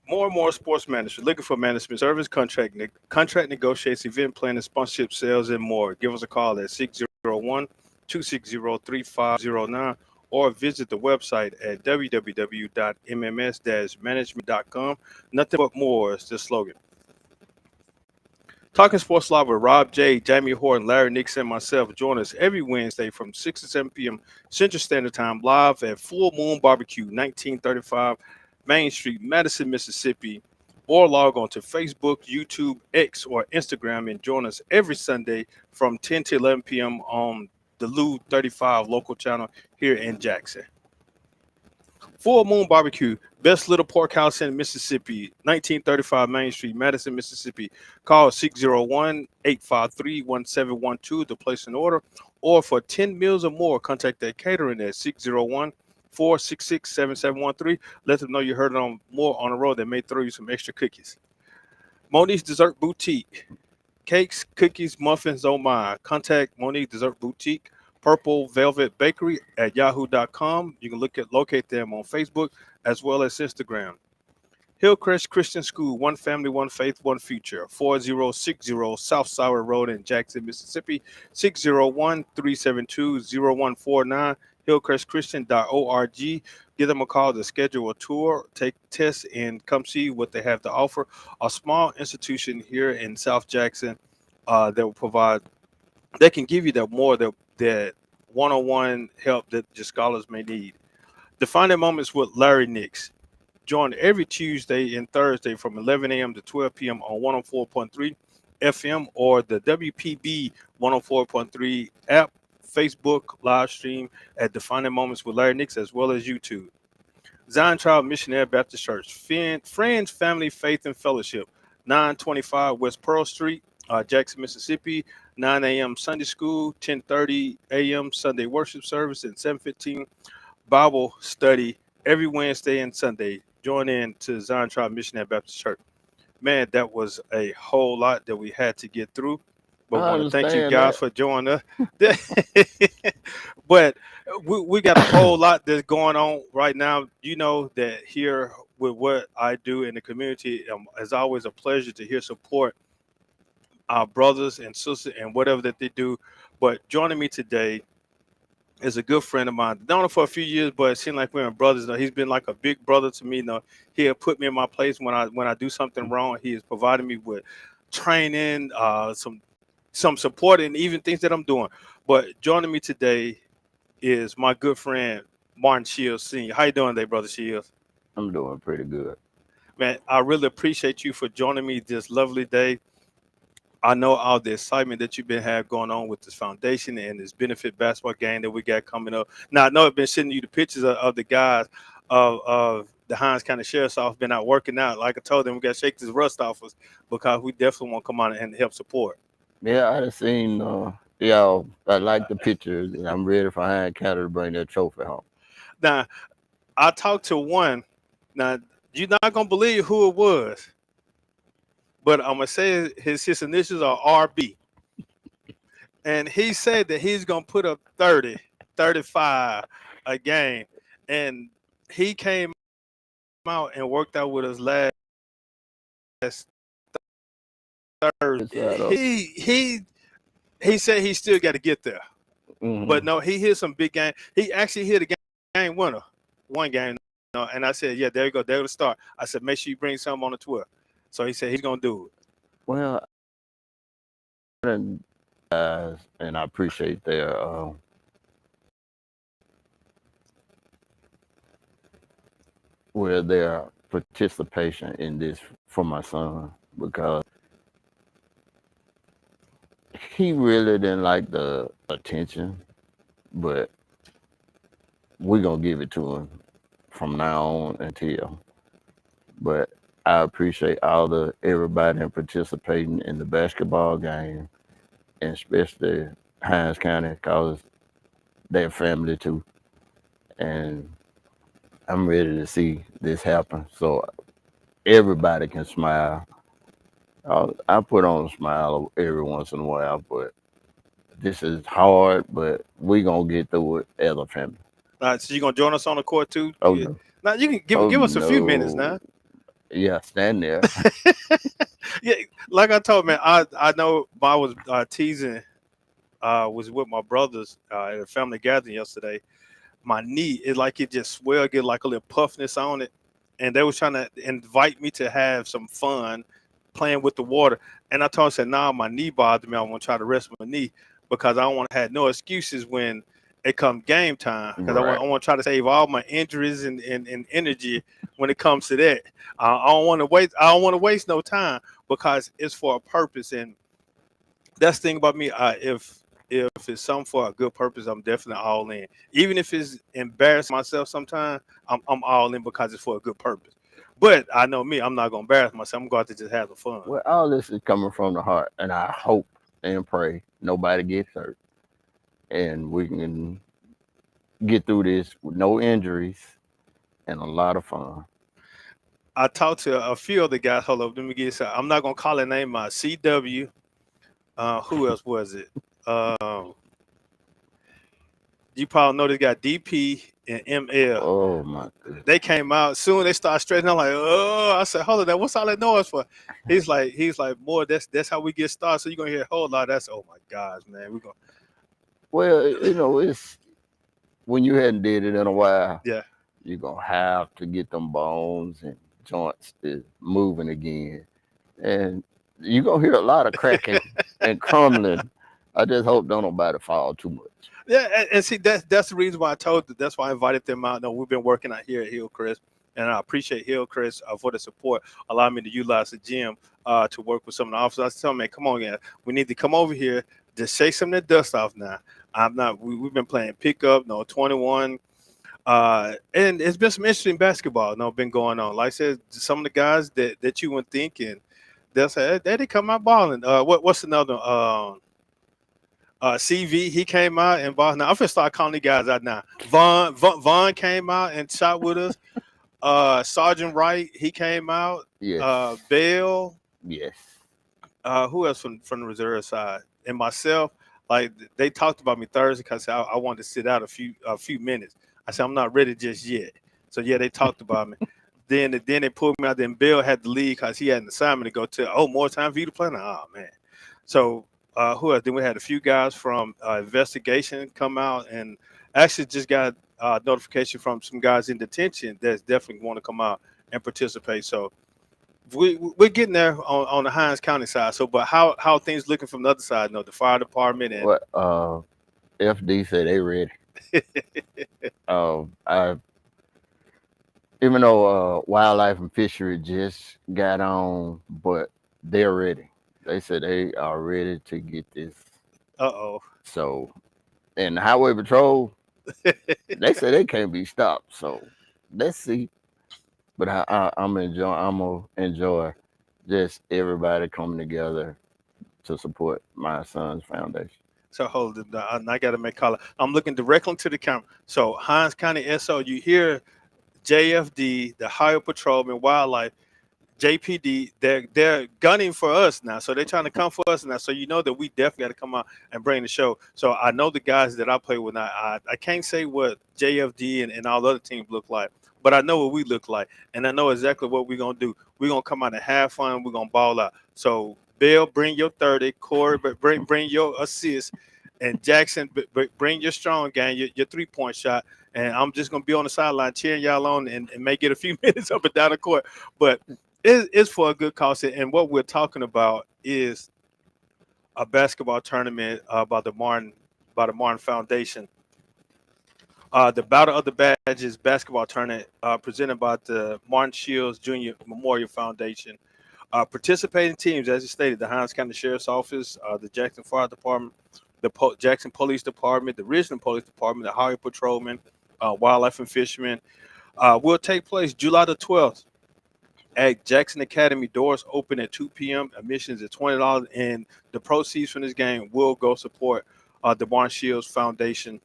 More and more sports managers looking for management service, contract negotiations, event planning, sponsorship, sales, and more. Give us a call at 601 260 3509 or visit the website at www.mms-management.com. Nothing but more is the slogan. Talking Sports Live with Rob J, Jamie Horton, Larry Nixon, and myself. Join us every Wednesday from 6 to 7 p.m. Central Standard Time live at Full Moon Barbecue, 1935 Main Street, Madison, Mississippi. Or log on to Facebook, YouTube, X, or Instagram and join us every Sunday from 10 to 11 p.m. on the Lou 35 local channel here in Jackson. Full Moon Barbecue, best little pork house in Mississippi, 1935 Main Street, Madison, Mississippi. Call 601-853-1712 to place an order, or for 10 meals or more, contact their catering at 601-466-7713. Let them know you heard it on more on the road. They may throw you some extra cookies. Monique's Dessert Boutique, cakes, cookies, muffins, oh my. Contact Monique Dessert Boutique, Purple Velvet Bakery at yahoo.com. You can locate them on Facebook as well as Instagram. Hillcrest Christian School, one family, one faith, one future. 4060 South Sour Road in Jackson, Mississippi. 601-372-0149. HillcrestChristian.org. Give them a call to schedule a tour, take tests, and come see what they have to offer. A small institution here in South Jackson that will provide, they can give you that one-on-one help that your scholars may need. Defining Moments with Larry Nix. Join every Tuesday and Thursday from 11 a.m. to 12 p.m. on 104.3 FM or the WPB 104.3 app, Facebook live stream at Defining Moments with Larry Nix, as well as YouTube. Zion Tribe Missionary Baptist Church, Friends, Family, Faith, and Fellowship, 925 West Pearl Street, Jackson, Mississippi. 9 a.m. Sunday School, 10:30 a.m. Sunday Worship Service, and 7:15 Bible Study every Wednesday and Sunday. Join in to Zion Tribe Missionary Baptist Church. Man, that was a whole lot that we had to get through. But I want to thank you understand guys that. for joining us. But we got a whole lot that's going on right now. You know that here with what I do in the community, it's always a pleasure to hear support our brothers and sisters and whatever that they do. But joining me today is a good friend of mine. Known him for a few years, but it seemed like we're brothers. He's been like a big brother to me. He'll put me in my place when I do something wrong. He has provided me with training, some support, and even things that I'm doing. But joining me today is my good friend Martin Shields Sr. How you doing today, brother Shields? I'm doing pretty good. Man, I really appreciate you for joining me this lovely day. I know all the excitement that you've been have going on with this foundation and this benefit basketball game that we got coming up. Now I know I've been sending you the pictures of the guys of the Hines County Sheriff's Office been out working out. Like I told them, we got to shake this rust off us because we definitely want to come on and help support. Yeah, I done seen y'all. I like the pictures, and I'm ready for Hand County to bring that trophy home. Now I talked to one. Now you're not gonna believe who it was, but I'm gonna say his initials are RB, and he said that he's gonna put up 30, 35 a game, and he came out and worked out with us last It's Thursday. He said he still got to get there, but hmm no, he hit some big game. He actually hit a game winner, one game. No, and I said, yeah, there you go, there to start. I said, make sure you bring something on the 12. So he said he's gonna do it. Well, and guys, and I appreciate their their participation in this for my son, because he really didn't like the attention, but we're gonna give it to him from now on until. But I appreciate everybody in participating in the basketball game, and especially Hines County, because they're family too. And I'm ready to see this happen so everybody can smile. I put on a smile every once in a while, but this is hard, but we gonna get through it as a family. So you gonna join us on the court too? Oh no. Now you can Oh, give us a few minutes no. now. Yeah, stand there. Yeah, like I told man, I know I was teasing. Was with my brothers at a family gathering yesterday. My knee, it just swelled, get like a little puffiness on it, and they was trying to invite me to have some fun playing with the water. And I told them, said, "Nah, my knee bothered me. I want to try to rest my knee because I don't want to have no excuses when it comes game time. Because Right. I want to try to save all my injuries and energy when it comes to that. I don't want to waste. I don't want to waste no time because it's for a purpose. And that's the thing about me. If it's something for a good purpose, I'm definitely all in. Even if it's embarrassing myself sometimes, I'm all in because it's for a good purpose. But I know me, I'm not gonna embarrass myself. I'm going to just have the fun. Well, all this is coming from the heart, and I hope and pray nobody gets hurt, and we can get through this with no injuries and a lot of fun. I talked to a few other guys. Hold up, let me get this out. I'm not gonna call their name out. CW. Who else was it? You probably know this guy DP and ML. Oh my goodness. They came out soon. They started straightening. I'm like, oh, I said, hold on, what's all that noise for? He's like, more. That's how we get started. So you're gonna hear a whole lot. That's oh my gosh, man. We're gonna. Well, it's when you hadn't did it in a while. Yeah. You're gonna have to get them bones and joints is moving again, and you're gonna hear a lot of cracking and crumbling. I just hope don't nobody fall too much. Yeah, and see that's the reason why I told them. That's why I invited them out. No, we've been working out here at Hillcrest, and I appreciate Hillcrest for the support, allowing me to utilize the gym to work with some of the officers. I was telling them, man, come on, yeah, we need to come over here, just shake some of that dust off now. I'm not. We've been playing pickup, 21. And it's been some interesting basketball, been going on. Like I said, some of the guys that you would think, and they'll say they didn't come out balling. What's another? CV, he came out and bought. Now I'm gonna start calling the guys out now. Vaughn came out and shot with us. Sergeant Wright, he came out. Yes. Bell. Yes. Who else from the reserve side? And myself. Like they talked about me Thursday because I wanted to sit out a few minutes. I said I'm not ready just yet. So yeah, they talked about me. Then they pulled me out. Then Bill had to leave because he had an assignment to go to. Oh, more time for you to play. Oh man. So who else? Then we had a few guys from investigation come out, and actually just got notification from some guys in detention that's definitely want to come out and participate. So we're getting there on the Hines County side. So, but how things looking from the other side? The fire department and what FD said they ready. I even though wildlife and fishery just got on, but they're ready. They said they are ready to get this. So, and Highway Patrol, they said they can't be stopped. So, let's see. But I'm gonna enjoy just everybody coming together to support my son's foundation. So hold it. I got to make color. I'm looking directly into the camera. So Hines County SO, you hear JFD, the Highway Patrolman, Wildlife, JPD, they're gunning for us now. So they're trying to come for us now. So you know that we definitely got to come out and bring the show. So I know the guys that I play with now. I can't say what JFD and all the other teams look like, but I know what we look like. And I know exactly what we're going to do. We're going to come out and have fun. We're going to ball out. So Bill, bring your 30. Corey, but bring your assist. And Jackson, bring your strong game, your three-point shot. And I'm just going to be on the sideline cheering y'all on and may get a few minutes up and down the court. But it's for a good cause. And what we're talking about is a basketball tournament by the Martin Foundation. The Battle of the Badges basketball tournament presented by the Martin Shields Jr. Memorial Foundation. Participating teams, as you stated, the Hinds County Sheriff's Office, the Jackson Fire Department, the Jackson Police Department, the Richland Police Department, the Highway Patrolmen, Wildlife and Fishermen, will take place July the 12th at Jackson Academy. Doors open at 2 p.m. Admissions is $20, and the proceeds from this game will go support the Martin Shields Foundation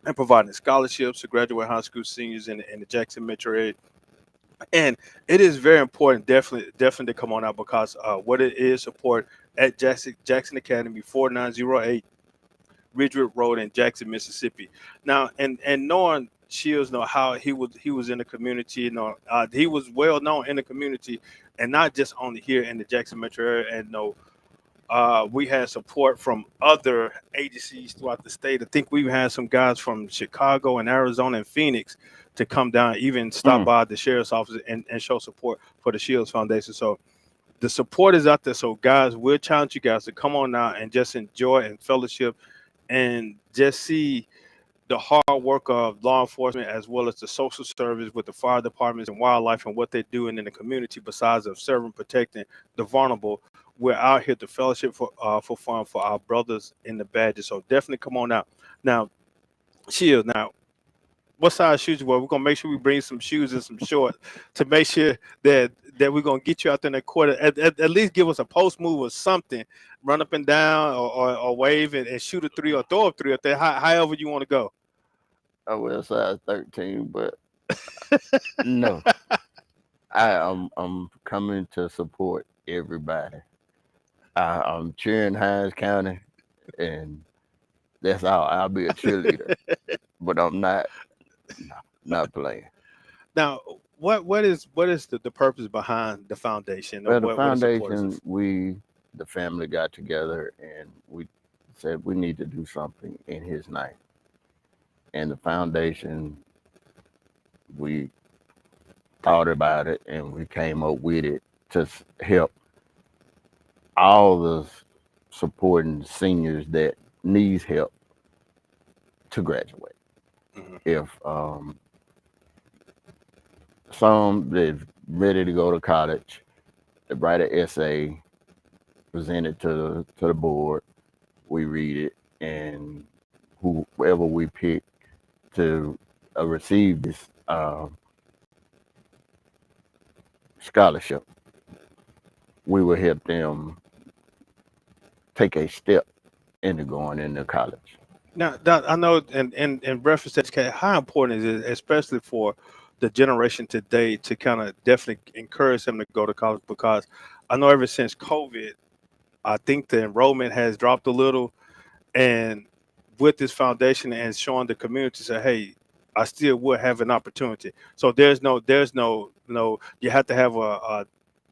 and providing scholarships to graduate high school seniors in the Jackson metro area. And it is very important, definitely to come on out because what it is support at Jackson Academy 4908 Ridgewood Road in Jackson, Mississippi. Now, and knowing Shields, know how he was in the community. He was well known in the community, and not just only here in the Jackson metro area. And we had support from other agencies throughout the state. I think we've had some guys from Chicago and Arizona and Phoenix to come down, even stop by the sheriff's office and show support for the Shields Foundation. So the support is out there. So guys, we'll challenge you guys to come on out and just enjoy and fellowship and just see the hard work of law enforcement as well as the social service with the fire departments and wildlife and what they're doing in the community besides of serving, protecting the vulnerable. We're out here to fellowship for fun for our brothers in the badges. So definitely come on out. Now, Shield, now what size shoes you wear? We're gonna make sure we bring some shoes and some shorts to make sure that we're gonna get you out there in the quarter. At least give us a post move or something. Run up and down or wave and shoot a three or throw a three up there. However you want to go. I wear size 13, but no, I'm coming to support everybody. I'm cheering Hinds County, and that's all. I'll be a cheerleader, but I'm not playing. Now, what is the purpose behind the foundation? Well, the What is the purpose? foundation, the family got together and we said we need to do something in his name. And the foundation, we thought about it and we came up with it to help all the supporting seniors that needs help to graduate. Mhm. If some that's ready to go to college, they write an essay, present it to the board, we read it, and whoever we pick to receive this scholarship, we will help them take a step into going into college. Now, I know, in reference to education, how important is it, especially for the generation today, to kind of definitely encourage them to go to college? Because I know ever since COVID, I think the enrollment has dropped a little, and with this foundation and showing the community, say, hey, I still would have an opportunity. So there's no, you have to have a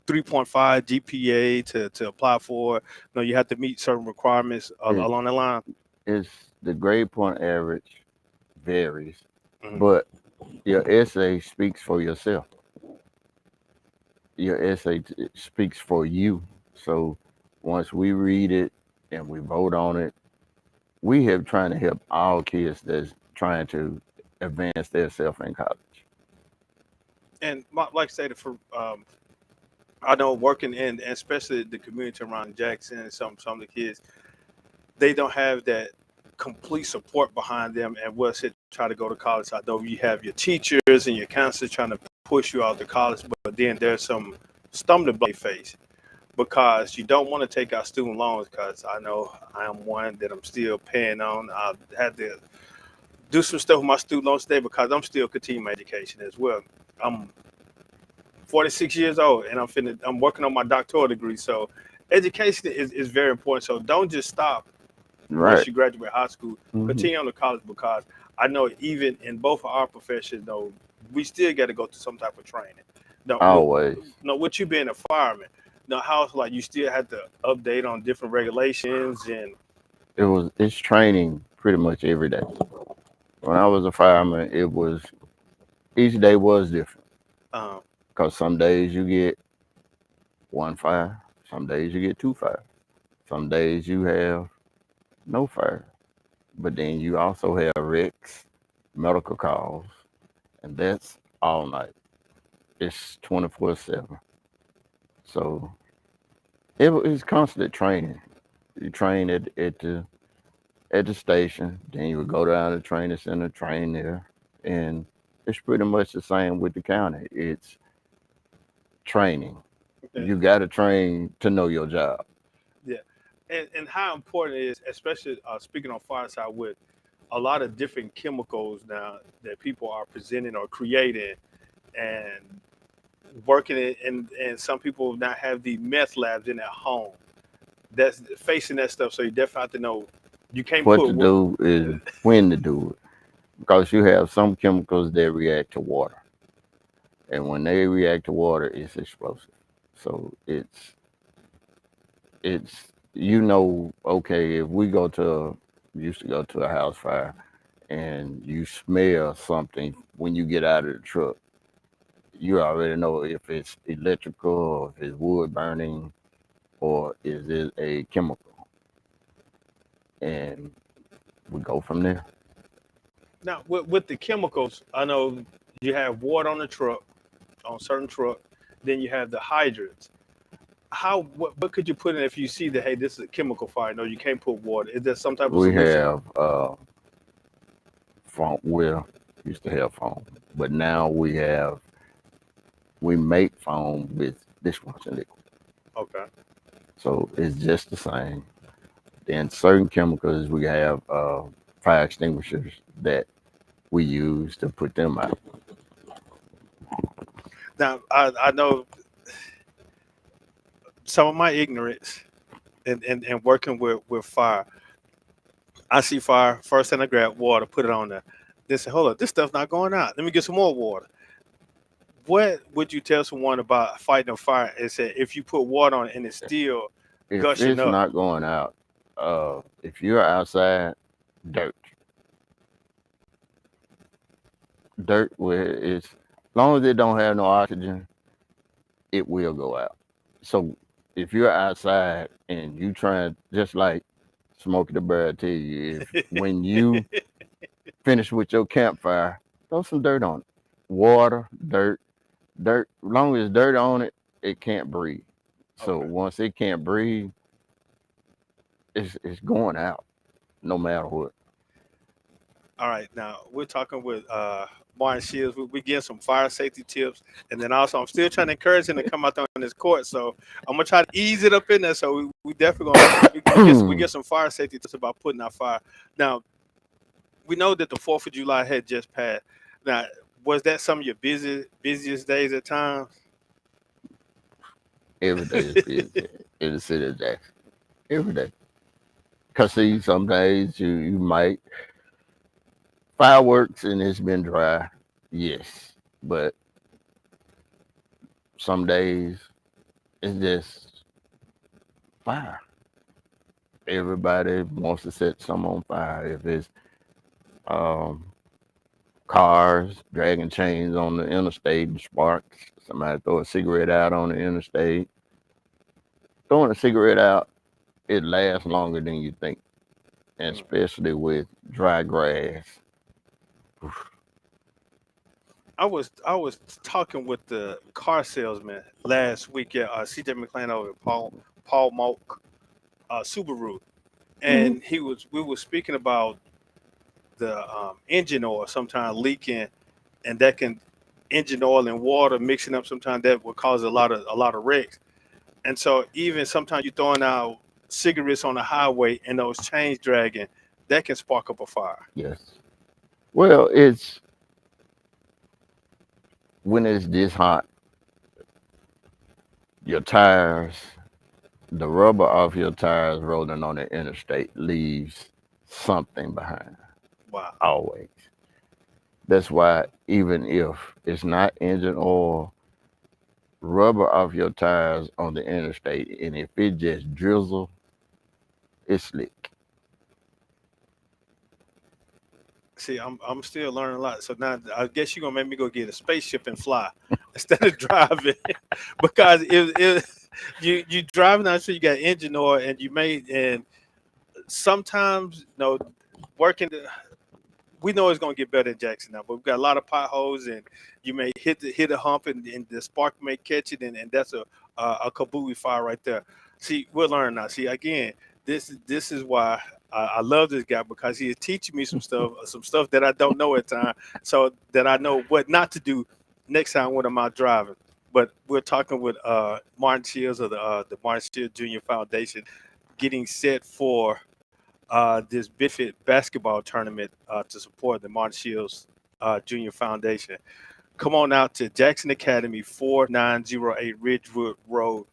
3.5 GPA to apply for. No, you have to meet certain requirements It's, along the line. it's the grade point average varies, Mhm. but your essay speaks for yourself. Your essay speaks for you. So once we read it and we vote on it, we have trying to help all kids that's trying to advance themselves in college. And like I said, for I know working in, and especially the community around Jackson, and some of the kids, they don't have that complete support behind them and what's it try to go to college. I know you have your teachers and your counselors trying to push you out to college, but then there's some stumbling block they face because you don't want to take out student loans. Because I know I am one that I'm still paying on. I had to do some stuff with my student loans today because I'm still continuing my education as well. I'm 46 years old and I'm working on my doctoral degree. So education is very important. So don't just stop once Right. you graduate high school. Mhm. Continue on to college because I know even in both of our professions, though, we still got to go to some type of training. No, Always. no, with you being a fireman, now how it's like you still had to update on different regulations and It's training pretty much every day. When I was a fireman, it was each day was different. um, Because some days you get one fire, some days you get two fires. Some days you have no fire, but then you also have wrecks, medical calls, and that's all night. It's 24/7. So it's constant training. You train at the station, then you would go down to the training center, train there, and it's pretty much the same with the county. It's training. Okay. You got to train to know your job. Yeah. And how important it is, especially speaking on fireside with a lot of different chemicals now that people are presenting or creating and working it, and some people now have the meth labs in their home that's facing that stuff. So you definitely have to know you can't What put to do is when to do it, because you have some chemicals that react to water, and when they react to water, it's explosive. So it's okay, if we go to used to go to a house fire and you smell something when you get out of the truck, you already know if it's electrical or if it's wood burning or is it a chemical, and we go from there. now with the chemicals. I know you have water on the truck, on certain truck, then you have the hydrants. How what could you put in if you see that, hey, this is a chemical fire? No, you can't put water. Is there some type of We solution? have foam. Well, used to have foam, but now we make foam with dishwashing liquid, Okay. so it's just the same. Then certain chemicals we have fire extinguishers that we use to put them out. Now I know some of my ignorance and working with fire. I see fire first, and I grab water, put it on there. Then say, hold up, this stuff's not going out. Let me get some more water. What would you tell someone about fighting a fire? And say if you put water on it and it's still If gushing it's up. not going out, if you're outside, dirt, dirt where it's, as long as it don't have no oxygen, it will go out. So if you're outside and you trying, just like Smokey the Bear tell you, if when you finish with your campfire, throw some dirt on it. Water, dirt, dirt. As long as dirt on it, it can't breathe. So Okay. once it can't breathe, it's going out no matter what. All right. Now we're talking with Martin Shields. We get some fire safety tips, and then also I'm still trying to encourage him to come out there on this court. So I'm gonna try to ease it up in there. So we definitely gonna we get some fire safety tips about putting out fire. Now we know that the Fourth of July had just passed. Now was that some of your busiest days at times? Every day is busy in the city of Jackson. Every day. Cause see, some days you might fireworks and it's been dry, yes, but some days it's just fire. Everybody wants to set some on fire. If it's um, cars dragging chains on the interstate and sparks, somebody throw a cigarette out on the interstate. Throwing a cigarette out, it lasts longer than you think, and Mm. especially with dry grass. I was talking with the car salesman last week at CJ McLean over at Paul Malk Subaru, Mhm. and we were speaking about the engine oil sometimes leaking, and that can engine oil and water mixing up. Sometimes that will cause a lot of wrecks. And so even sometimes you throwing out cigarettes on the highway and those chains dragging, that can spark up a fire. Yes. Well, it's when it's this hot, your tires, the rubber off your tires rolling on the interstate leaves something behind, Wow. always. That's why even if it's not engine oil, rubber off your tires on the interstate, and if it just drizzle, it's slick. See, I'm still learning a lot. So now I guess you're gonna make me go get a spaceship and fly instead of driving, because you driving down the street, you got engine oil, and and sometimes working. We know it's gonna get better in Jackson now, but we've got a lot of potholes, and you may hit a hump, and the spark may catch it, and that's a kabooey fire right there. See, we'll learn now. See, again, this is why I love this guy, because he is teaching me some stuff that I don't know at time, so that I know what not to do next time when I'm out driving. But we're talking with Martin Shields of the Martin Shields Junior Foundation, getting set for this benefit basketball tournament to support the Martin Shields Junior Foundation. Come on out to Jackson Academy, 4908 Ridgewood Road,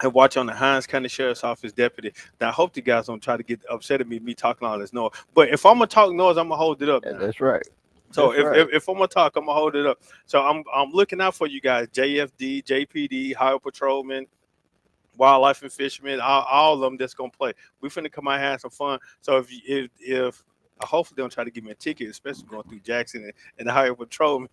and watch on the Hines County Sheriff's Office deputy. Now, I hope you guys don't try to get upset at me talking all this noise. But if I'm gonna talk noise, I'm gonna hold it up now. That's right. So That's right. if I'm gonna talk, I'm gonna hold it up. So I'm looking out for you guys: JFD, JPD, Highway Patrolman, wildlife and fishermen, all of them that's gonna play. We finna come out and have some fun. So if hopefully they don't try to give me a ticket, especially going through Jackson and the Highway Patrol.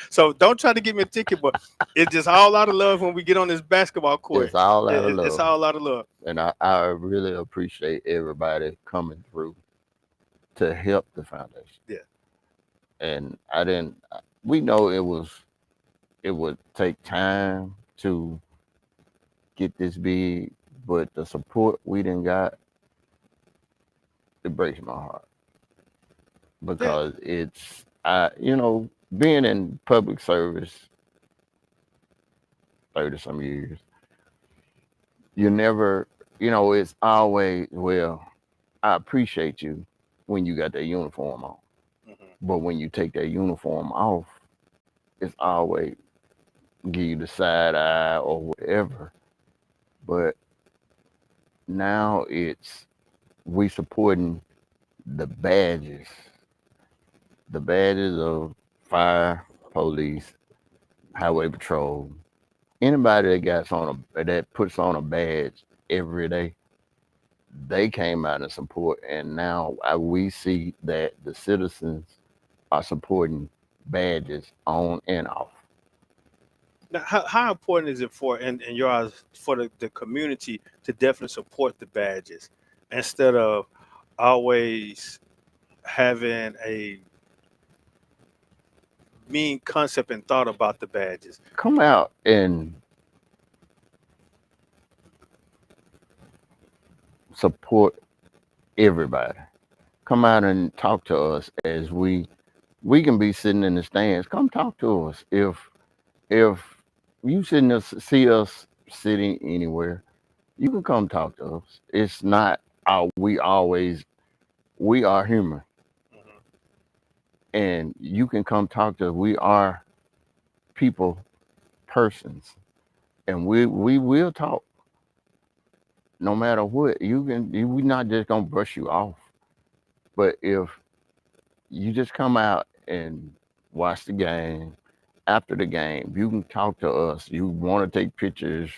So don't try to give me a ticket, but it's just all out of love when we get on this basketball court. It's all out of It's love. all out of love. And I really appreciate everybody coming through to help the foundation. Yeah. And I didn't. We know it would take time to get this big, but the support we didn't got, it breaks my heart because it's being in public service 30 some years, you never, it's always, well, I appreciate you when you got that uniform on. But when you take that uniform off, it's always give you the side eye or whatever. But now we supporting the badges of fire, police, highway patrol. Anybody that puts on a badge every day, they came out and support, and now we see that the citizens are supporting badges on and off. Now, how important is it in your eyes for the community to definitely support the badges instead of always having a mean concept and thought about the badges? Come out and support everybody. Come out and talk to us as we can be sitting in the stands. Come talk to us. If you see us sitting anywhere, you can come talk to us. It's not we are human. Mhm. And you can come talk to us. We are people, persons, and we will talk no matter what. We're not just gonna brush you off. But if you just come out and watch the game, after the game, you can talk to us. You want to take pictures,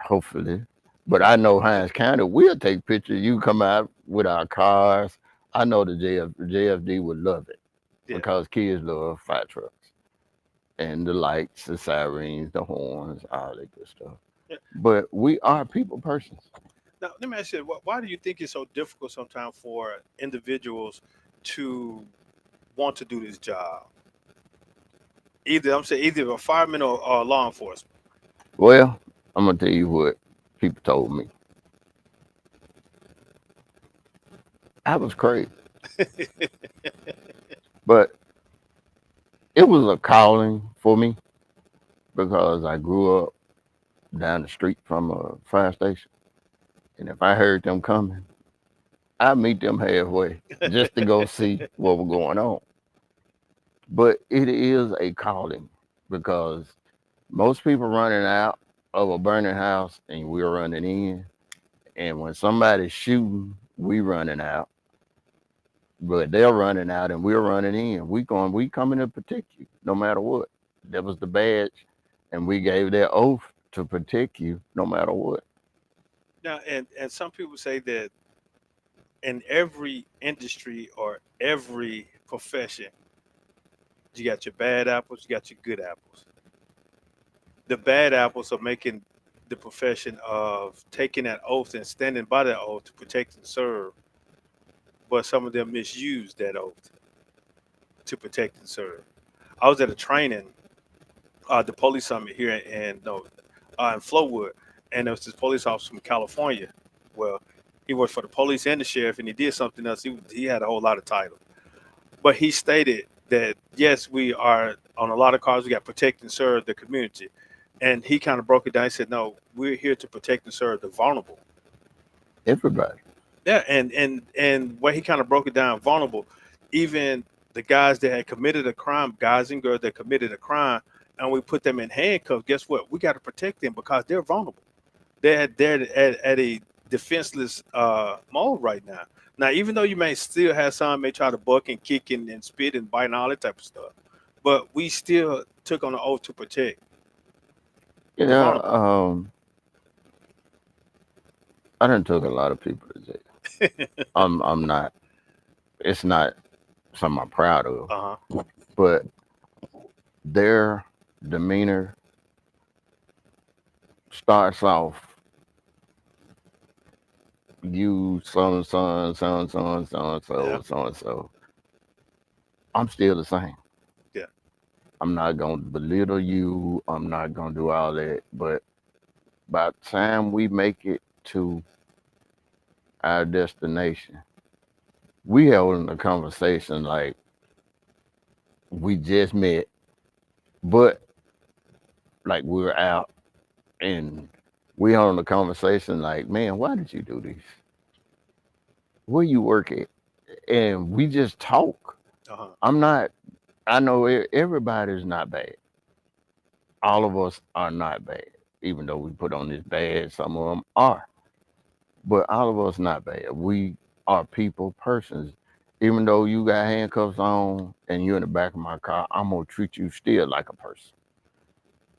hopefully. But I know Hines County will take pictures. You come out with our cars. I know the JFD would love it Yeah. because kids love fire trucks and the lights, the sirens, the horns, all that good stuff. Yeah. But we are people persons. Now, let me ask you, why do you think it's so difficult sometimes for individuals to want to do this job? Either a fireman or law enforcement. Well, I'm gonna tell you what people told me. I was crazy, but it was a calling for me because I grew up down the street from a fire station, and if I heard them coming, I'd meet them halfway just to go see what was going on. But it is a calling because most people running out of a burning house and we're running in. And when somebody's shooting, we running out. But they're running out and we're running in. We coming to protect you no matter what. That was the badge. And we gave that oath to protect you no matter what. Now, and some people say that in every industry or every profession, you got your bad apples, you got your good apples. The bad apples are making the profession of taking that oath and standing by that oath to protect and serve, but some of them misuse that oath to protect and serve. I was at a training, the police summit here in no, in Flowood, and there was this police officer from California. Well, he worked for the police and the sheriff, and he did something else. He had a whole lot of titles, but he stated that yes, we are on a lot of cars. We got protect and serve the community, and he kind of broke it down. He said, "No, we're here to protect and serve the vulnerable." Everybody. Yeah, and where he kind of broke it down, vulnerable, even the guys that had committed a crime, guys and girls that committed a crime, and we put them in handcuffs. Guess what? We got to protect them because they're vulnerable. They're at a defenseless mode right now. Now, even though you may still have some may try to buck and kick and spit and bite and all that type of stuff, but we still took on the oath to protect the Yeah, vulnerable. I done took a lot of people to jail. I'm not. It's not something I'm proud of, Uh huh. but their demeanor starts off you so and so and so and so and so and Yeah. so so and so. I'm still the same. Yeah. I'm not gonna belittle you. I'm not gonna do all that. But by the time we make it to our destination, we having a conversation like we just met, but like we're out and we having a conversation like, man, why did you do this? Where you work at? And we just talk. Uh huh. I'm not. I know everybody's not bad. All of us are not bad, even though we put on this bad. Some of them are, but all of us not bad. We are people, persons. Even though you got handcuffs on and you're in the back of my car, I'm gonna treat you still like a person.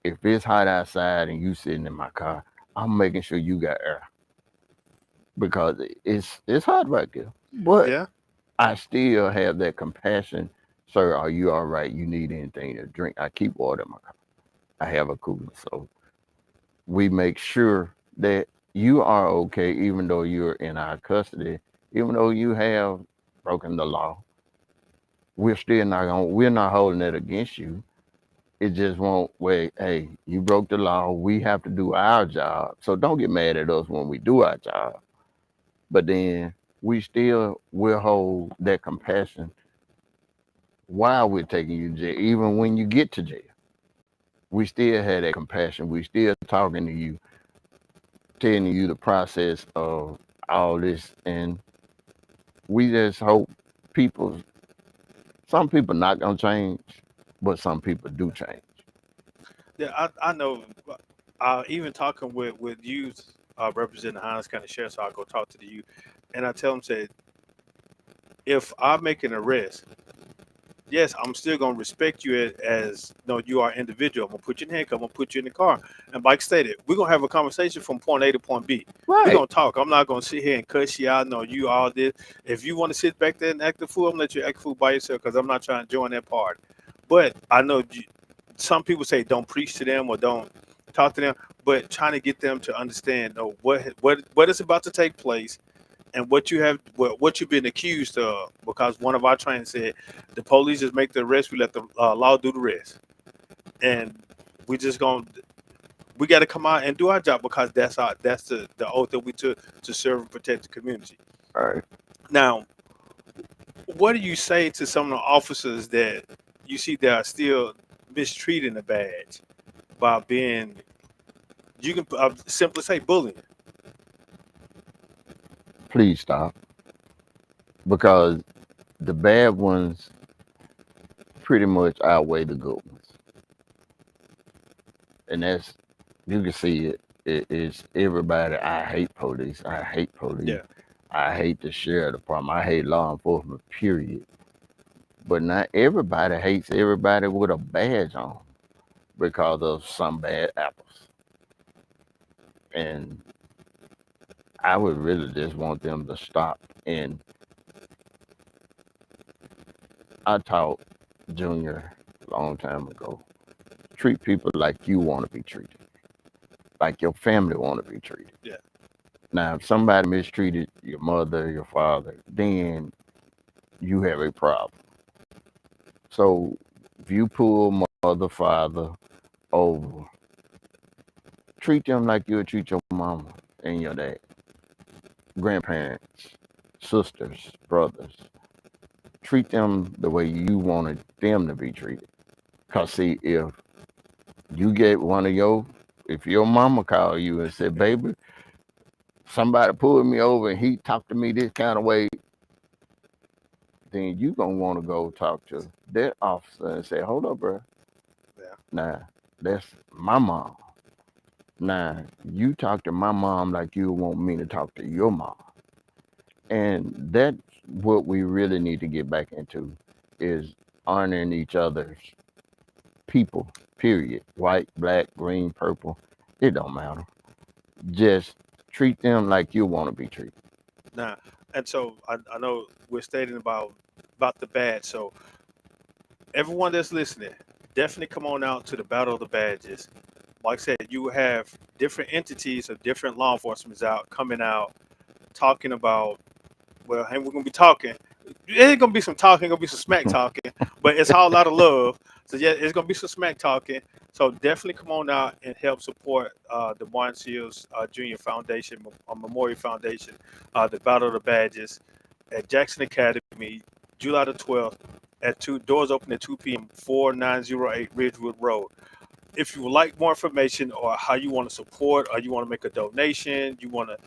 If it's hot outside and you sitting in my car, I'm making sure you got air because it's hot right there. But Yeah. I still have that compassion. Sir, are you all right? You need anything to drink? I keep water in my car. I have a cooler. So we make sure that you are okay, even though you're in our custody, even though you have broken the law. We're not holding it against you. It just won't wait. Hey, you broke the law. We have to do our job. So don't get mad at us when we do our job. But then we still will hold that compassion while we're taking you to jail, even when you get to jail. We still had that compassion. We still talking to you, telling you the process of all this. And we just hope people, some people not gonna change, but some people do change. Yeah, I know. Even talking with youth representing the Hinds County Sheriff, so I go talk to the youth, and I tell them, say, if I make an arrest, yes, I'm still gonna respect you as no, you are an individual. I'm gonna put you in handcuff. I'm gonna put you in the car, and like stated, we're gonna have a conversation from point A to point B. We're Right. gonna talk. I'm not gonna sit here and cuss you out. No, you all this. If you want to sit back there and act the fool, I'm gonna let you act the fool by yourself because I'm not trying to join that party. But I know some people say don't preach to them or don't talk to them, but trying to get them to understand what is about to take place and what you've been accused of. Because one of our trainers said the police just make the arrest, we let the law do the rest, and we just going we got to come out and do our job because that's the oath that we took to serve and protect the community. Right. Now, what do you say to some of the officers that you see that are still mistreating the badge by being, you can simply say bullying? Please stop. Because the bad ones pretty much outweigh the good ones. And that's, you can see it. It's everybody. I hate police. I hate police. Yeah, I hate the sheriff department. I hate law enforcement, period. But not everybody hates everybody with a badge on because of some bad apples. And I would really just want them to stop. And I taught Junior a long time ago, treat people like you want to be treated. like your family want to be treated. Yeah. Now, if somebody mistreated your mother, your father, then you have a problem. So if you pull mother, father over, treat them like you would treat your mama and your dad, grandparents, sisters, brothers. Treat them the way you wanted them to be treated. Cause see, if you get if your mama called you and said, baby, somebody pulled me over and he talked to me this kind of way, then you gonna want to go talk to that officer and say, hold up, bro. Yeah. Nah, that's my mom. Nah, you talk to my mom like you want me to talk to your mom. And that's what we really need to get back into is honoring each other's people, period. White, black, green, purple, it don't matter. Just treat them like you want to be treated. Now, and so I know we're stating about the badge. So everyone that's listening, definitely come on out to the Battle of the Badges. Like I said, you have different entities of different law enforcement out coming out talking about. Well, and we're gonna be talking. It ain't gonna be some talking, gonna be some smack talking, but it's all a lot of love. So yeah, it's gonna be some smack talking. So definitely come on out and help support the Martin Seals Junior Foundation, Memorial Foundation, the Battle of the Badges at Jackson Academy, July the 12th at 2. Doors open at 2 p.m. 4908 Ridgewood Road. If you would like more information or how you want to support or you want to make a donation, you want to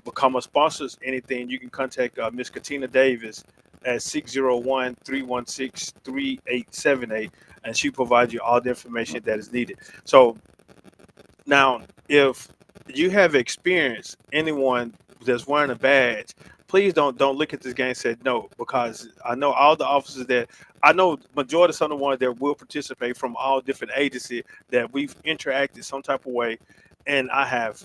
become a sponsor, anything, you can contact Miss Katina Davis at 601-316-3878, and she provides you all the information that is needed. So now, if you have experienced anyone that's wearing a badge, please don't look at this game and say no, because I know all the officers that I know majority of some of the ones that will participate from all different agencies that we've interacted some type of way, and I have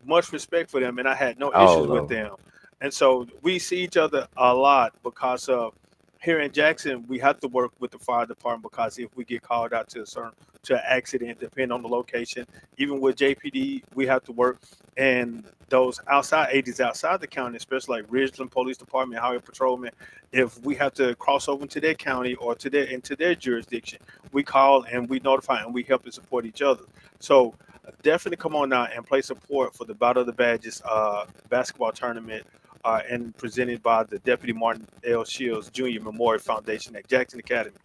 much respect for them, and I had no issues All with of them. them. And so we see each other a lot because here in Jackson, we have to work with the fire department because if we get called out to an accident, depending on the location, even with JPD, we have to work. And those outside agencies outside the county, especially like Ridgeland Police Department, Highway Patrolman, if we have to cross over into their county or into their jurisdiction, we call and we notify and we help and support each other. So definitely come on out and play support for the Battle of the Badges basketball tournament and presented by the Deputy Martin L. Shields Jr. Memorial Foundation at Jackson Academy.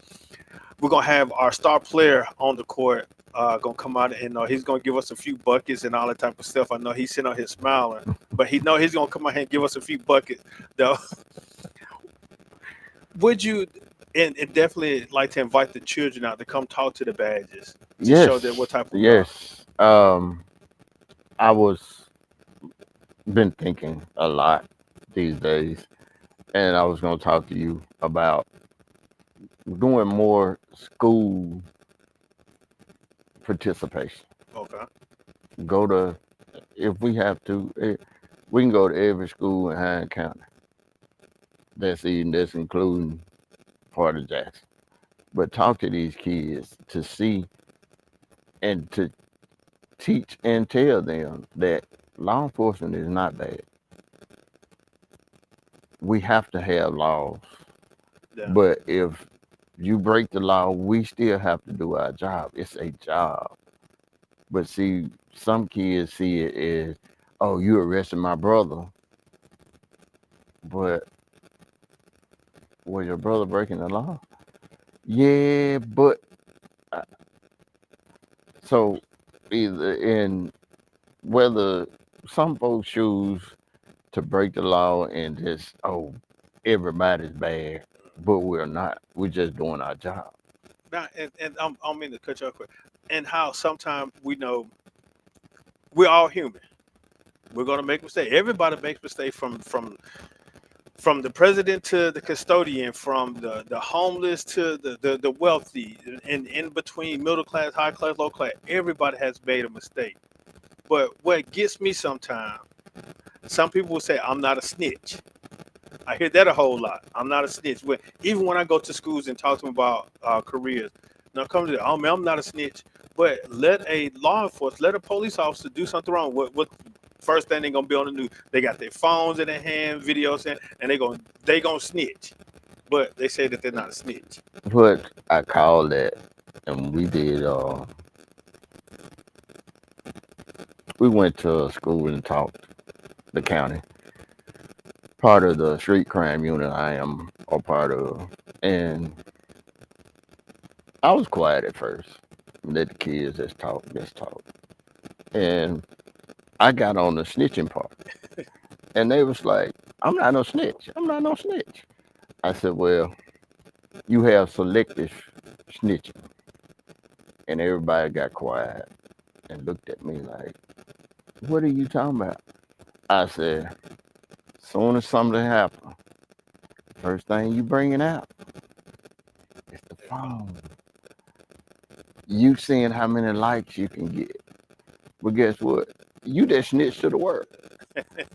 We're going to have our star player on the court going to come out and he's going to give us a few buckets and all that type of stuff. I know he's sitting on here smiling, but he's going to come out here and give us a few buckets, though. Would you and definitely like to invite the children out to come talk to the badges to show them what type of Yes. I was been thinking a lot these days, and I was going to talk to you about doing more school participation. Okay. Go to, if we have to, we can go to every school in Hines County. That's including part of Jackson. But talk to these kids to see and to teach and tell them that law enforcement is not bad. We have to have laws. Yeah. But if you break the law, we still have to do our job. It's a job. But see, some kids see it as, oh, you arrested my brother. But was your brother breaking the law? Yeah, but so either in whether some folks choose to break the law and just, oh, everybody's bad, but we're not. We're just doing our job. Now, and I don't mean to cut you off quick. And how sometimes we know we're all human. We're gonna make mistakes. Everybody makes mistakes from the president to the custodian, from the homeless to the wealthy, and in between middle class, high class, low class. Everybody has made a mistake. But what gets me sometimes, some people will say, I'm not a snitch. I hear that a whole lot. I'm not a snitch. Even when I go to schools and talk to them about careers, now come to, oh man, I'm not a snitch. But let a law enforcement, let a police officer do something wrong. What first thing they gonna be on the news? They got their phones in their hand, videos in, and they gonna snitch. But they say that they're not a snitch. What I call that, and we went to a school and talked the county, part of the street crime unit I am a part of, and I was quiet at first. Let the kids just talk, and I got on the snitching part, and they was like, "I'm not no snitch. I'm not no snitch." I said, "Well, you have selective snitching," and everybody got quiet and looked at me like, "What are you talking about?" I said, "Soon as something happens, first thing you bringing out is the phone. You seeing how many likes you can get. But guess what? You just snitched to the world."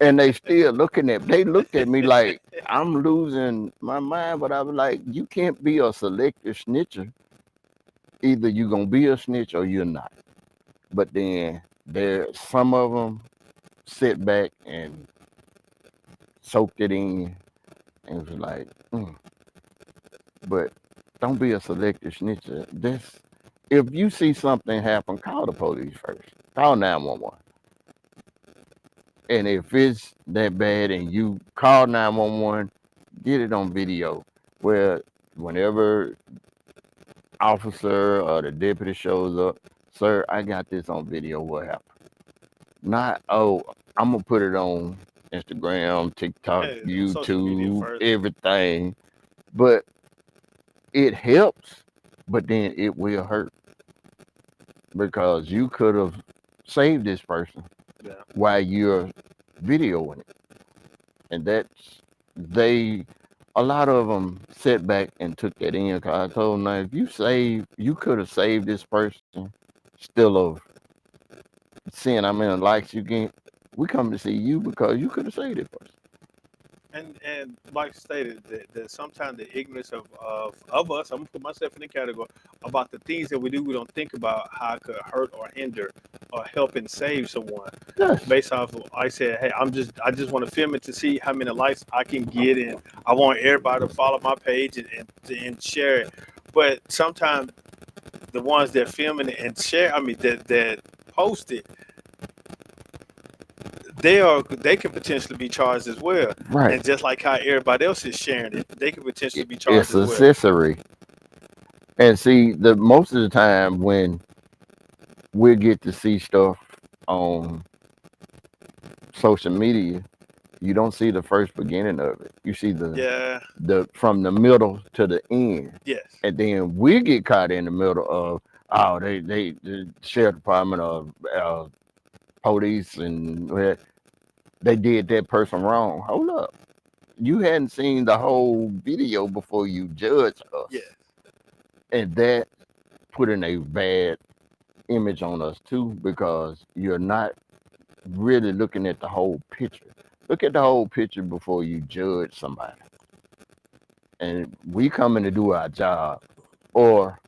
And they still they looked at me like I'm losing my mind, but I was like, you can't be a selective snitcher. Either you gonna be a snitch or you're not. But then some of them sit back and soaked it in and was like, but don't be a selective snitcher. If you see something happen, call the police first. Call 911. And if it's that bad and you call 911, get it on video. Where whenever officer or the deputy shows up, "Sir, I got this on video. What happened?" Not, "Oh, I'm gonna put it on Instagram, TikTok, Hey, social media YouTube, first. everything." But it helps, but then it will hurt because you could have saved this person Yeah. while you're videoing it, and a lot of them sat back and took that in. Cause I told them, "Now, if you could have saved this person, still of seeing how many likes you get. We come to see you because you could have saved this person." And like stated, that sometimes the ignorance of us, I'm gonna put myself in the category about the things that we do, we don't think about how it could hurt or hinder or help and save someone. Yes. Based off of, I said, hey, I just want to film it to see how many likes I can get, and I want everybody to follow my page and share it. But sometimes the ones that film it and share, I mean that post it, they can potentially be charged as well. Right. And just like how everybody else is sharing it, they could potentially be charged It's as well. accessory. And see, the most of the time when we get to see stuff on social media, you don't see the first beginning of it. You see Yeah. the from the middle to the end, Yes. and then we get caught in the middle of, oh, the sheriff department or police, and they did that person wrong. Hold up, you hadn't seen the whole video before you judge us. Yes. And that put in a bad image on us too, because you're not really looking at the whole picture. Look at the whole picture before you judge somebody. And we coming to do our job, or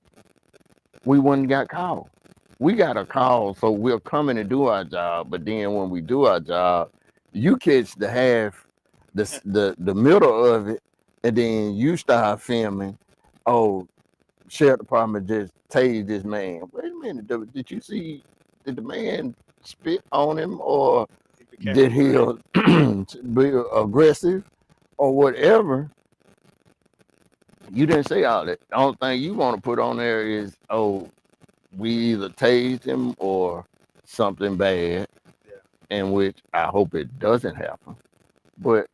we wouldn't got called. We got a call, so we're coming to do our job. But then when we do our job, you catch the half, the middle of it, and then you start filming. Oh, sheriff department just tased this man. Wait a minute, did the man spit on him, or did he be aggressive or whatever? You didn't say all that. The only thing you want to put on there is, oh, we either tased him or something bad, in which I hope it doesn't happen. But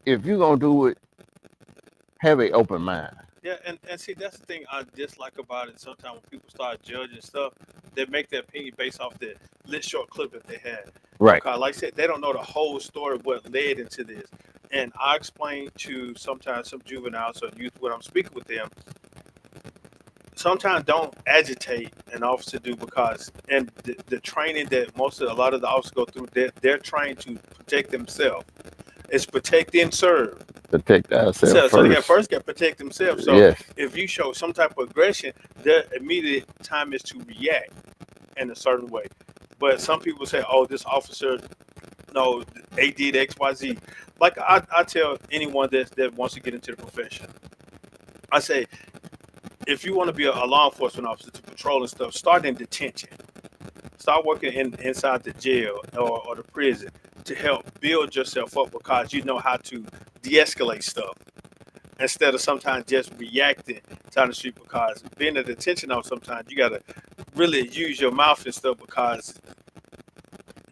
if you're going to do it, have an open mind. Yeah, and see, that's the thing I dislike about it. Sometimes when people start judging stuff, they make their opinion based off the little short clip that they had. Right. Because, like I said, they don't know the whole story of what led into this. And I explain to sometimes some juveniles or youth when I'm speaking with them, sometimes don't agitate an officer do, because and the training that a lot of the officers go through, they're trained to protect themselves. It's protect and serve. Protect ourselves So they got first. first got to protect themselves. So Yes. if you show some type of aggression, their immediate time is to react in a certain way. But some people say, "Oh, this officer, no, they did X, Y, Z." Like I tell anyone that wants to get into the profession, I say, if you want to be a law enforcement officer to patrol and stuff, start in detention. Start working inside the jail or the prison to help build yourself up because you know how to de-escalate stuff instead of sometimes just reacting to the street because being a detention officer sometimes you gotta really use your mouth and stuff because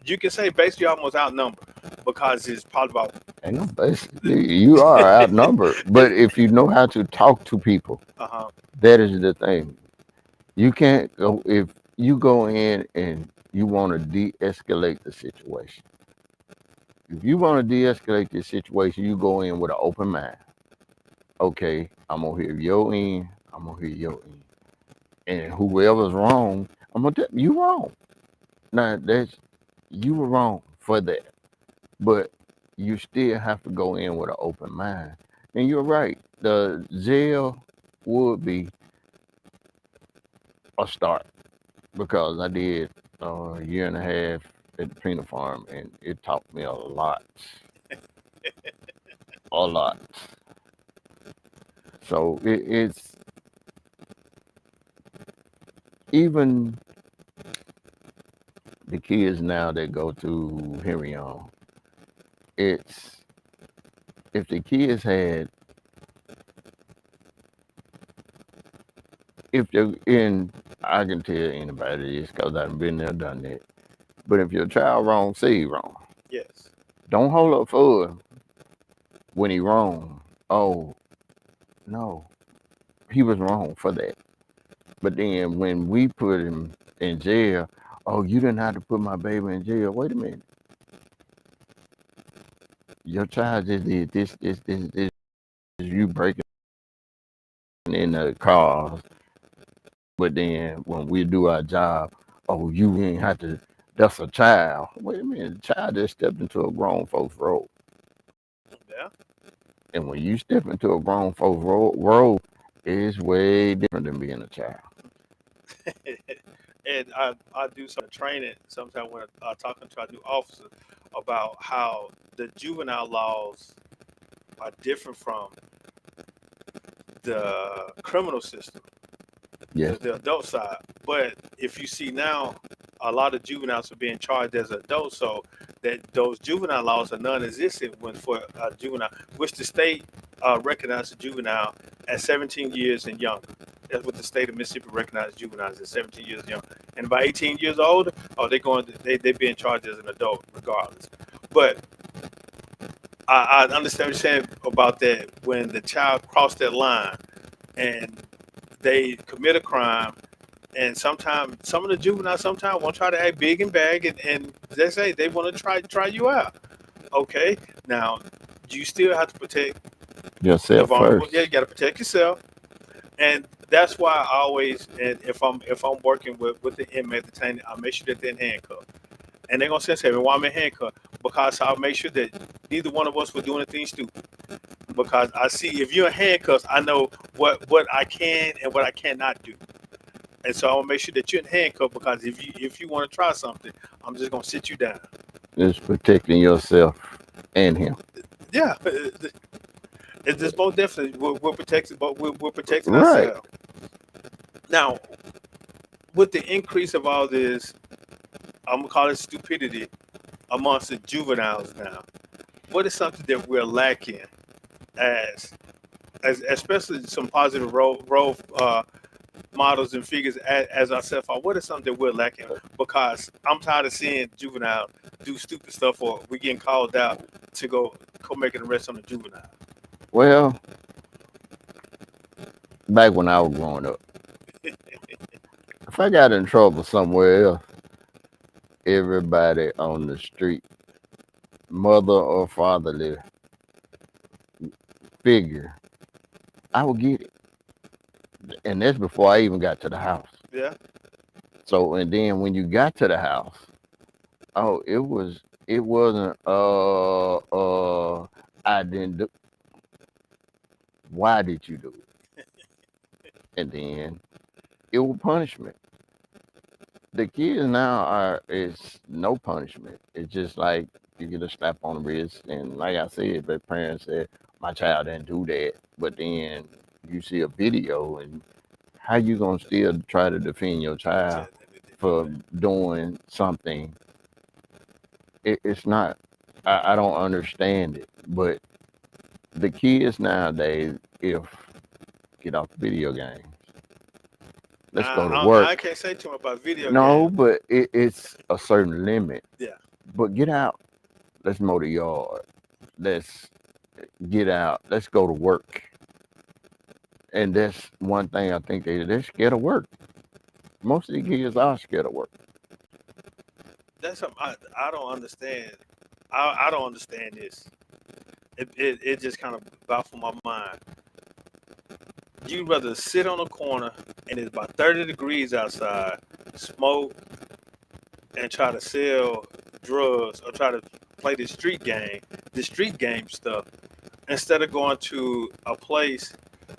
you can say basically you're almost outnumbered because it's probably about And basically, you are outnumbered. But if you know how to talk to people, uh-huh. that is the thing. You can't go if you go in and you want to de-escalate the situation. If you want to de-escalate the situation, you go in with an open mind. Okay, I'm gonna hear your end. I'm gonna hear your end, and whoever's wrong, I'm gonna tell you wrong. Now that's you were wrong for that, but you still have to go in with an open mind. And you're right. The jail would be a start because I did a year and a half at the peanut farm, and it taught me a lot. So it's even the kids now that go to Herion. It's if the kids had if they're in, I can tell anybody this because I've been there, done that. But if your child wrong, say he wrong. Yes. Don't hold up for him when he wrong. Oh no, he was wrong for that. But then when we put him in jail, oh, you didn't have to put my baby in jail. Wait a minute. Your child just did this. You breaking in the car. But then when we do our job, oh, you ain't have to, that's a child. Wait a minute. The child just stepped into a grown folks road. Yeah. And when you step into a grown folks road, it's way different than being a child. And I do some training sometimes when I'm talking to our new officers about how the juvenile laws are different from the criminal system, Yes. the adult side. But if you see now, a lot of juveniles are being charged as adults, so that those juvenile laws are non-existent when for a juvenile, which the state recognizes juvenile at 17 years and younger. That's what the state of Mississippi recognizes juveniles at 17 years and younger. And by 18 years old, oh, they being charged as an adult regardless. But I understand what you're saying about that when the child crossed that line and they commit a crime and sometimes some of the juveniles sometimes want to try to act big and bad and they say they want to try you out. Okay, now you still have to protect the Yourself vulnerable. first. Yeah, you got to protect yourself, and that's why I always and if I'm working with the inmate detainee, I make sure that they're in handcuffs. And they're gonna say, "Hey, why I'm in handcuffs?" Because I'll make sure that neither one of us will do anything stupid. Because I see if you're in handcuffs, I know what I can and what I cannot do. And so I want to make sure that you're in handcuffs because if you want to try something, I'm just gonna sit you down. It's protecting yourself and him. Yeah, it's just most definitely we're protecting, but we're protecting Right. ourselves. Now, with the increase of all this, I'm gonna call it stupidity amongst the juveniles now. What is something that we're lacking as especially some positive role models and figures as ourselves are? What is something that we're lacking? Because I'm tired of seeing juvenile do stupid stuff or we getting called out to go make an arrest on a juvenile. Well, back when I was growing up, if I got in trouble somewhere else, everybody on the street, mother or fatherly figure, I would get it. And that's before I even got to the house. Yeah. So and then when you got to the house, oh, it wasn't I didn't do. Why did you do it? And then it was punishment. The kids now it's no punishment. It's just like you get a slap on the wrist, and like I said, the parents said my child didn't do that, but then you see a video, and how you gonna still try to defend your child for doing something? It's not. I don't understand it, but the kids nowadays, if get off the video games, let's go to work. I can't say too much about video No, games. but it's a certain limit. Yeah. But get out. Let's mow the yard. Let's get out. Let's go to work. And that's one thing I think they're scared of work. Most of the kids are scared of work. That's something I don't understand. I don't understand this. It just kind of baffles my mind. You'd rather sit on a corner and it's about 30 degrees outside, smoke, and try to sell drugs or try to play the street game stuff, instead of going to a place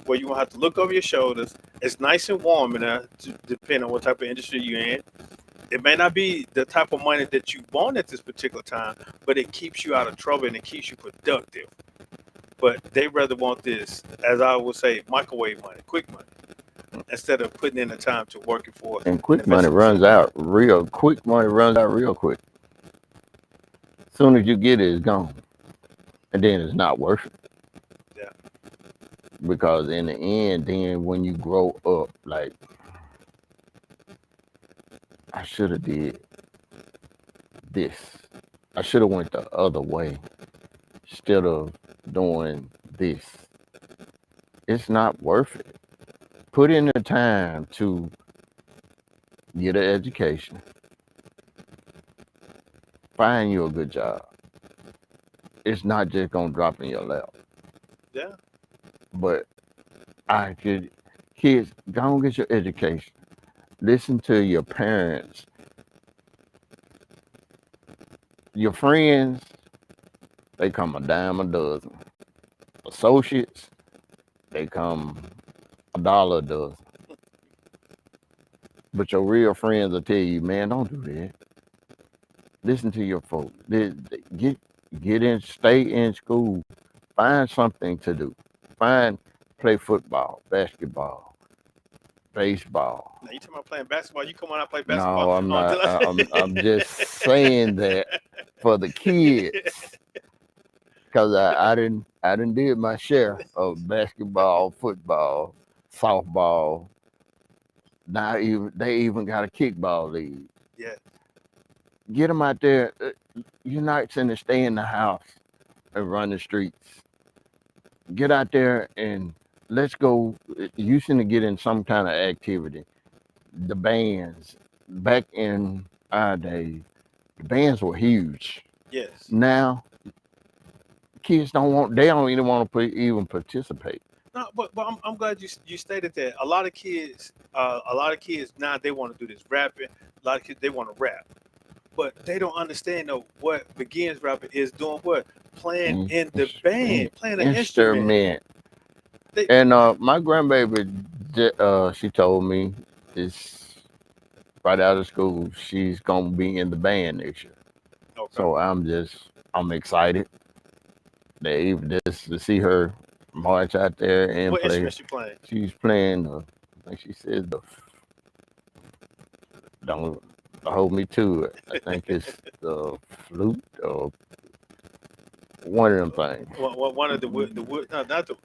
where you won't have to look over your shoulders. It's nice and warm in there, depending on what type of industry you're in. It may not be the type of money that you want at this particular time, but it keeps you out of trouble and it keeps you productive. But they rather want this, as I would say, microwave money, quick money, instead of putting in the time to working for it. And quick money runs out real quick. Money runs out real quick. As soon as you get it, it's gone. And then it's not worth it. Yeah. Because in the end, then when you grow up, like, I should have did this. I should have went the other way instead of doing this. It's not worth it. Put in the time to get an education. Find you a good job. It's not just gonna drop in your lap. Yeah. But kids, go and get your education. Listen to your parents. Your friends, they come a dime a dozen. Associates, they come $1 a dozen. But your real friends will tell you, man, don't do that. Listen to your folks. Stay in school. Find something to do. Play football, basketball, baseball. Now you talking about playing basketball? You come on out and play basketball? No, I'm not. I'm just saying that for the kids, because I didn't did my share of basketball, football, softball. Now they even got a kickball league. Yeah. Get them out there. You're not going to stay in the house and run the streets. Get out there and let's go. You should to get in some kind of activity. The bands, back in our days, the bands were huge. Yes. Now, kids don't even want to even participate. No, but I'm glad you stated that. A lot of kids now, they want to do this rapping. A lot of kids, they want to rap, but they don't understand though what begins rapping is doing what, playing in the band, playing an instrument. And my grandbaby, she told me this right out of school, she's gonna be in the band next year. Okay. So I'm excited. They even just to see her march out there and what play. Instrument she playing? She's playing. I think she said don't hold me to it. I think it's the flute or one of them things. One of the wood. No, not the.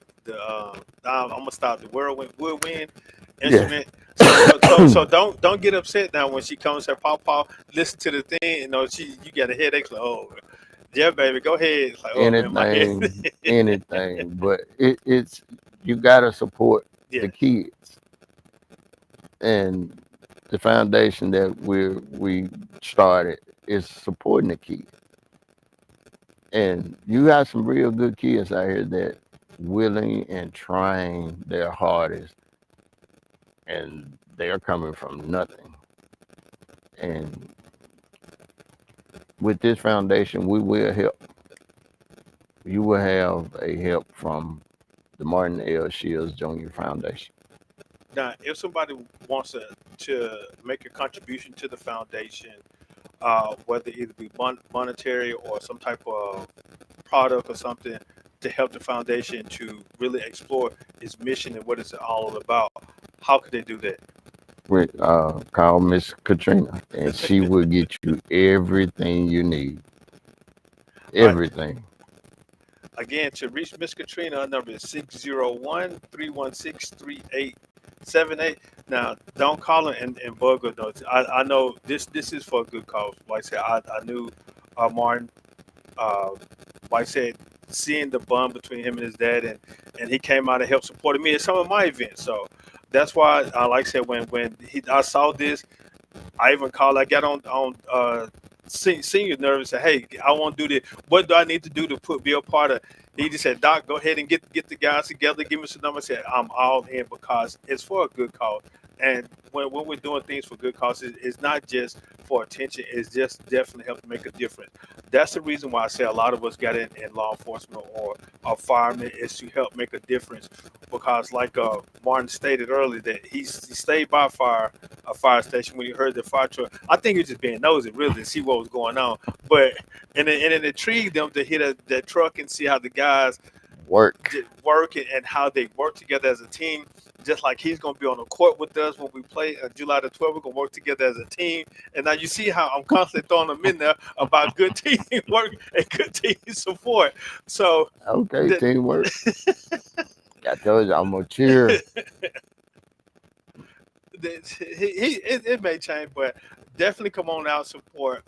I'm gonna stop the woodwind instrument. Yeah. So don't get upset now when she comes here. Paw, listen to the thing. You know, you get a headache. Like, oh, yeah, baby, go ahead. Like, oh, anything. But it's you gotta support the kids, and the foundation that we started is supporting the kids. And you got some real good kids out here that willing and trying their hardest, and they're coming from nothing. And with this foundation, we will help. you will have a help from the Martin L. Shields Jr. Foundation. Now, if somebody wants to make a contribution to the foundation, whether it be monetary or some type of product or something to help the foundation to really explore its mission and what it's all about, how could they do that? With call Miss Katrina, and she will get you everything you need. All right. Everything. Again, to reach Miss Katrina, our number is 601-316-3878. Now, don't call her and bug her. No, I know this is for a good cause. Like I said, I knew Martin. Uh, like I said, seeing the bond between him and his dad, and he came out and helped support me at some of my events. So that's why, like I said, I saw this, I even called. I got on senior nervous. Said, "Hey, I want to do this. What do I need to do to be a part of?" He just said, "Doc, go ahead and get the guys together. Give me some numbers." I said, "I'm all in because it's for a good cause." And when we're doing things for good causes, it's not just for attention. It's just definitely help to make a difference. That's the reason why I say a lot of us got in law enforcement or firemen is to help make a difference. Because like Martin stated earlier, that he stayed by a fire station when he heard the fire truck. I think he was just being nosy, really, to see what was going on. But and it intrigued them to hit that truck and see how the guys Work. work and how they work together as a team. Just like he's going to be on the court with us when we play July the 12th, we're going to work together as a team. And now you see how I'm constantly throwing them in there about good teamwork and good team support. So Okay, the, teamwork. I told you I'm gonna cheer. it may change, but definitely come on out and support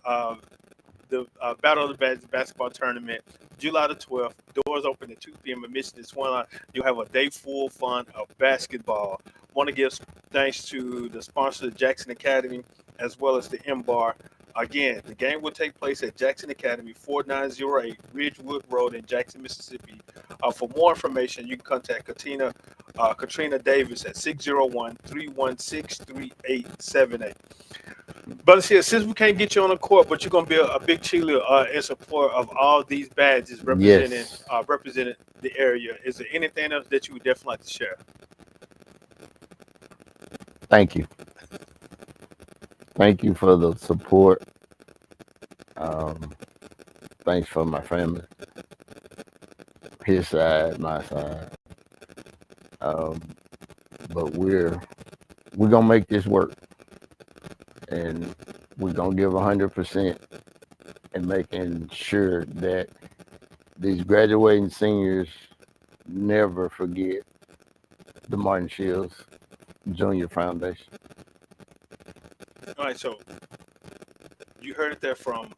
the Battle of the Badges basketball tournament, July the 12th. Doors open at 2 p.m. Admission is $1. You'll have a day full fun of basketball. Want to give thanks to the sponsor, the Jackson Academy, as well as the M-Bar. Again, the game will take place at Jackson Academy, 4908 Ridgewood Road in Jackson, Mississippi. For more information, you can contact Katrina Davis at 601-316-3878. Brother, since we can't get you on the court, but you're gonna be a big cheerleader in support of all these badges Yes. representing the area. Is there anything else that you would definitely like to share? Thank you. Thank you for the support. Um, thanks for my family, his side, my side. Um, but we're gonna make this work, and we're gonna give 100% in making sure that these graduating seniors never forget the Martin Shields Junior Foundation. All right, so you heard it there from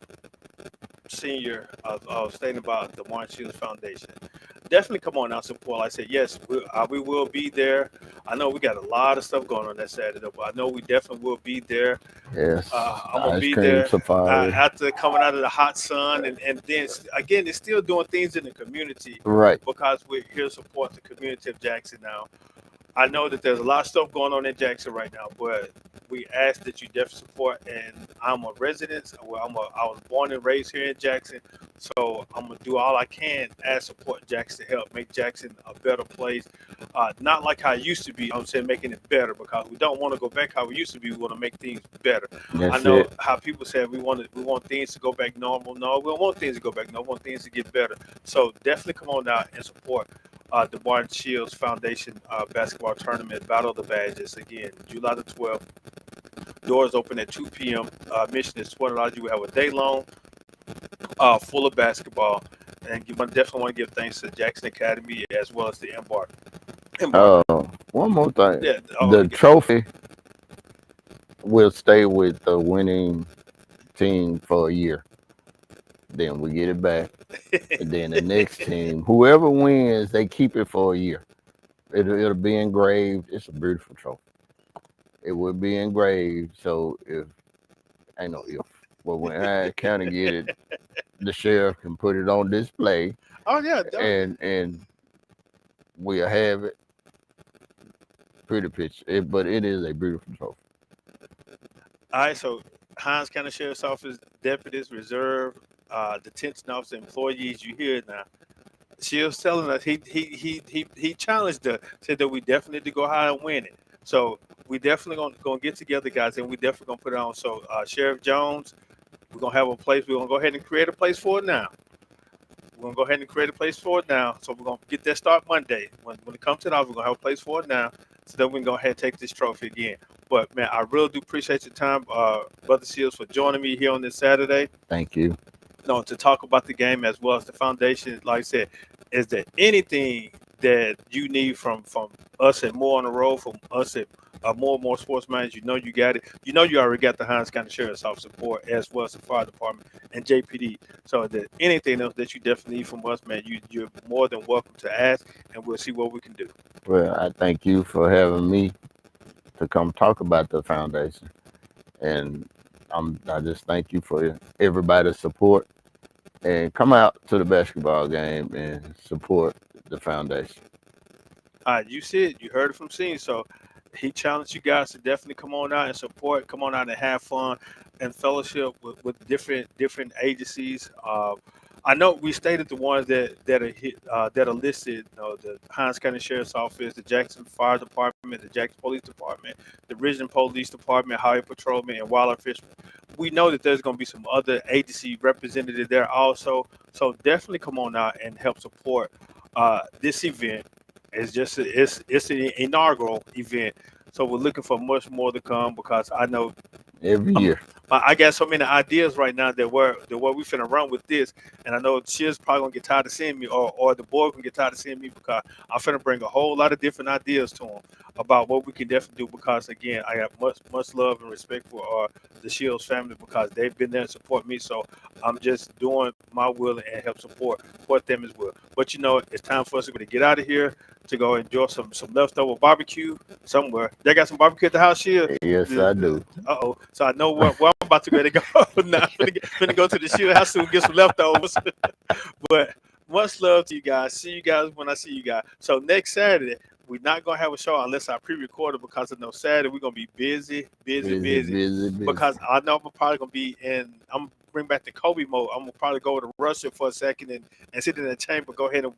senior stating about the Martin Shields Foundation. Definitely come on out support. Like I said, yes, we will be there. I know we got a lot of stuff going on that Saturday, but I know we definitely will be there. Yes, I'm gonna ice be cream there safari. after coming out of the hot sun, and then again, they're still doing things in the community Right. because we're here to support the community of Jackson now. I know that there's a lot of stuff going on in Jackson right now, but we ask that you definitely support. And I'm a resident. Well, I was born and raised here in Jackson, so I'm gonna do all I can as support Jackson to help make Jackson a better place. Not like how it used to be. I'm saying making it better because we don't want to go back how we used to be. We want to make things better. I That's know it. how people said we want things to go back normal. No, we don't want things to go back normal. We want things to get better. So definitely come on out and support the Martin Shields Foundation basketball tournament, Battle of the Badges. Again, July the 12th. Doors open at 2 p.m. Admission is $20. You will have a day long full of basketball. And you definitely want to give thanks to Jackson Academy as well as the M-Bar. One more thing. Yeah. The trophy will stay with the winning team for a year. Then we get it back. And then the next team, whoever wins, they keep it for a year. It'll be engraved. It's a beautiful trophy. It will be engraved. So if ain't no if, well, when I kind of get it, the sheriff can put it on display, Oh yeah. Definitely. and we'll have it. Pretty picture, but it is a beautiful trophy. All right. So Hines County Sheriff's Office deputies, reserve, detention officer, employees. You hear it now. She was telling us he challenged us, said that we definitely need to go high and win it. So we definitely gonna get together, guys, and we definitely gonna put it on. So Sheriff Jones, we're gonna have a place. We're gonna go ahead and create a place for it now. We're gonna go ahead and create a place for it now. So we're gonna get that start Monday. When it comes to that, we're gonna have a place for it now, so that we can go ahead and take this trophy again. But man, I really do appreciate your time, Brother Shields, for joining me here on this Saturday. Thank you. No, to talk about the game as well as the foundation. Like I said, is there anything that you need from us at More on the Road, from us at More and More Sports Minds? You know you got it. You know you already got the Hinds County Sheriff's Office support as well as the fire department and JPD. So if there's anything else that you definitely need from us, man, you're more than welcome to ask, and we'll see what we can do. Well, I thank you for having me to come talk about the foundation, and I just thank you for everybody's support, and come out to the basketball game and support the foundation. You see it, you heard it from Scene. So he challenged you guys to definitely come on out and support, come on out and have fun and fellowship with different agencies. I know we stated the ones that are listed. You know, the Hinds County Sheriff's Office, the Jackson Fire Department, the Jackson Police Department, the Richmond Police Department, Highway Patrolman, and Wildlife Fishermen. We know that there's going to be some other agency representatives there also. So definitely come on out and help support this event. It's an inaugural event, so we're looking for much more to come, because I know Every year. I got so many ideas right now that we finna run with this, and I know she's probably gonna get tired of seeing me, or the boy can get tired of seeing me, because I'm finna bring a whole lot of different ideas to them about what we can definitely do. Because again, I have much love and respect for the Shields family, because they've been there to support me. So I'm just doing my will and help support them as well. But you know, it's time for us to get out of here to go enjoy some leftover barbecue somewhere. They got some barbecue at the house here. Yes, I do. Uh-oh. So I know where I'm about to go now. I'm finna go to the Shield house and get some leftovers. But much love to you guys. See you guys when I see you guys. So next Saturday, we're not gonna have a show unless I pre-record it, because I know Saturday we're gonna be busy. Because I know I'm probably gonna be I'm bring back the Kobe mode. I'm gonna probably go to Russia for a second and sit in the chamber, go ahead and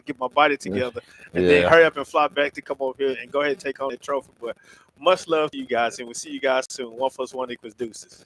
get my body together, and then hurry up and fly back to come over here and go ahead and take home that trophy. But much love to you guys, and we'll see you guys soon. 1+1 = deuces.